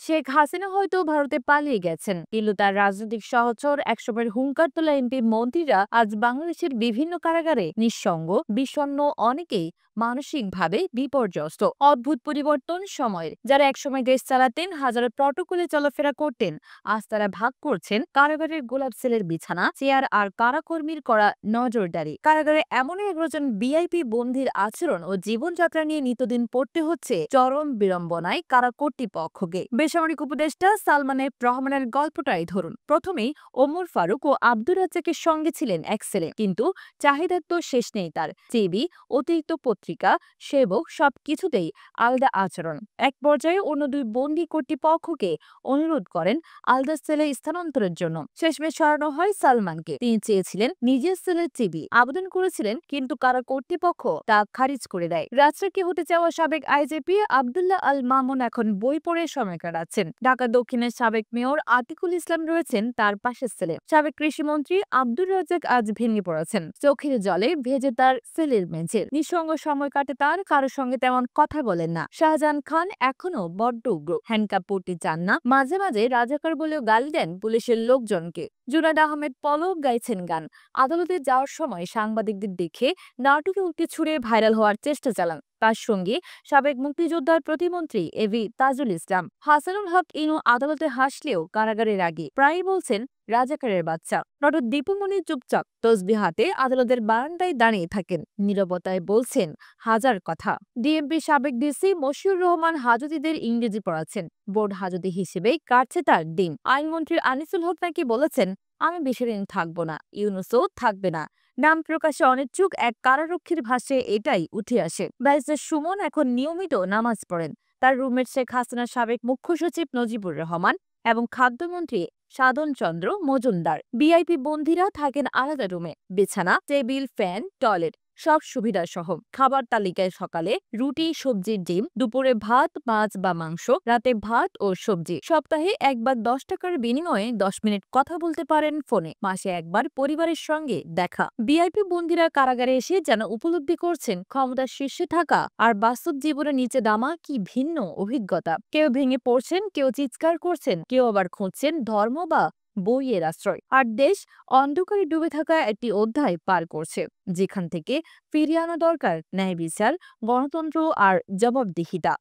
শেখ হাসিনা হয়তো ভারতে পালিয়ে গেছেন, কিন্তু তার রাজনৈতিক সহচর একসময়ের হুঙ্কার তোলা এমপি মন্ত্রীরা আজ বাংলাদেশের বিভিন্ন কারাগারে নিঃসঙ্গ, বিষণ্ণ, অনেকেই মানসিকভাবে বিপর্যস্ত। অদ্ভুত পরিবর্তন সময়ের। যারা একসময় দেশ চালাতেন, হাজারো প্রটোকলে চলাফেরা করতেন, আজ তারা ভাগ করছেন কারাগারের গোলাপ সেলের বিছানা, চেয়ার আর কারাকর্মীর করা নজরদারি। কারাগারে এমন একজন ভিআইপি বন্দির আচরণ ও জীবনযাত্রা নিয়ে নিত্যদিন পড়তে হচ্ছে চরম বিড়ম্বনায় কারা কর্তৃপক্ষকে। বেসামরিক উপদেষ্টা সালমান এফ রহমানের গল্পটাই ধরুন। প্রথমেই ওমর ফারুক ও আব্দুর রাজ্জাকের সঙ্গে ছিলেন এক ছেলে, কিন্তু চাহিদার তো শেষ নেই তার। টিভি, অতিরিক্ত পত্রিকা, সেবক সবকিছুতেই আলাদা আচরণ। এক পর্যায়ে অন্য দুই বন্দী কর্তৃপক্ষকে অনুরোধ করেন আলাদা সেলে স্থানান্তরের জন্য। শেষমেশ সরানো হয় সালমানকে। তিনি চেয়েছিলেন নিজের সেলের টিভি, আবেদন করেছিলেন, কিন্তু কারা কর্তৃপক্ষ তা খারিজ করে দেয়। রাজশাহী হতে যাওয়া সাবেক আইজিপি আব্দুল্লাহ আল মামুন এখন বই পড়ে সময় কাটাচ্ছেন। ঢাকা দক্ষিণের সাবেক মেয়র আতিকুল ইসলাম রয়েছেন তার পাশের সেলে। সাবেক কৃষিমন্ত্রী আব্দুর রাজ্জাক আজ ভেঙে পড়েছেন, চোখের জলে ভেজে তার সেলের বেঞ্চের। নিঃসঙ্গ সময় কাটে তার, কারোর সঙ্গে তেমন কথা বলেন না। শাহজাহান খান এখনো বড্ড উগ্র, হ্যান্ডকাপ পড়তে চান না, মাঝে মাঝে রাজাকার বলেও গালি দেন পুলিশের লোকজনকে। জুনায়েদ আহমেদ পলক গাইছেন গান, আদালতে যাওয়ার সময় সাংবাদিকদের দেখে নাটকে উল্টে ছুড়ে ভাইরাল হওয়ার চেষ্টা চালান। তার সঙ্গে সাবেক মুক্তিযোদ্ধার প্রতিমন্ত্রী এভি তাজুল ইসলাম। হাসানুল হক ইনু আদালতে হাসলেও কারাগারের আগে প্রায়ই বলছেন রাজাকারের বাচ্চা। ডক্টর দীপুমণি চুপচাপ তসবিহ হাতে আদালতের বারান্দায় দাঁড়িয়ে থাকেন, নীরবতায় বলছেন হাজার কথা। ডিএমপি সাবেক ডিসি মশিউর রহমান হাজতীদের ইংরেজি পড়াচ্ছেন, বোর্ড হাজতি হিসেবেই কাটছে তার দিন। আইনমন্ত্রী আনিসুল হক নাকি বলেছেন, আমি বেশি দিন থাকবো না, ইউনুসও থাকবে না। নাম প্রকাশে অনিচ্ছুক এক কারারক্ষীর ভাষ্যে এটাই উঠে আসে। ব্যারিস্টার সুমন এখন নিয়মিত নামাজ পড়েন। তার রুমমেট শেখ হাসিনার সাবেক মুখ্য সচিব নজিবুর রহমান এবং খাদ্যমন্ত্রী সাধন চন্দ্র মজুমদার। ভিআইপি বন্দীরা থাকেন আলাদা রুমে, বিছানা, টেবিল, ফ্যান, টয়লেট সব সুবিধা সহ। খাবার তালিকায় সকালে রুটি, সবজি, ডিম, দুপুরে ভাত, মাছ বা মাংস, রাতে ভাত ও সবজি। সপ্তাহে একবার 10 টাকার বিনিময়ে 10 মিনিট কথা বলতে পারেন ফোনে। মাসে একবার পরিবারের সঙ্গে দেখা। ভিআইপি বন্দীরা কারাগারে এসে যেন উপলব্ধি করছেন ক্ষমতার শীর্ষে থাকা আর বাস্তব জীবনে নিচে নামা কি ভিন্ন অভিজ্ঞতা। কেউ ভেঙে পড়ছেন, কেউ চিৎকার করছেন, কেউ আবার খুঁজছেন ধর্ম বা বইয়ের আশ্রয়। আর দেশ অন্ধকারে ডুবে থাকা একটি অধ্যায় পার করছে, যেখান থেকে ফিরিয়ে আনা দরকার ন্যায় বিচার, গণতন্ত্র আর জবাবদিহিতা।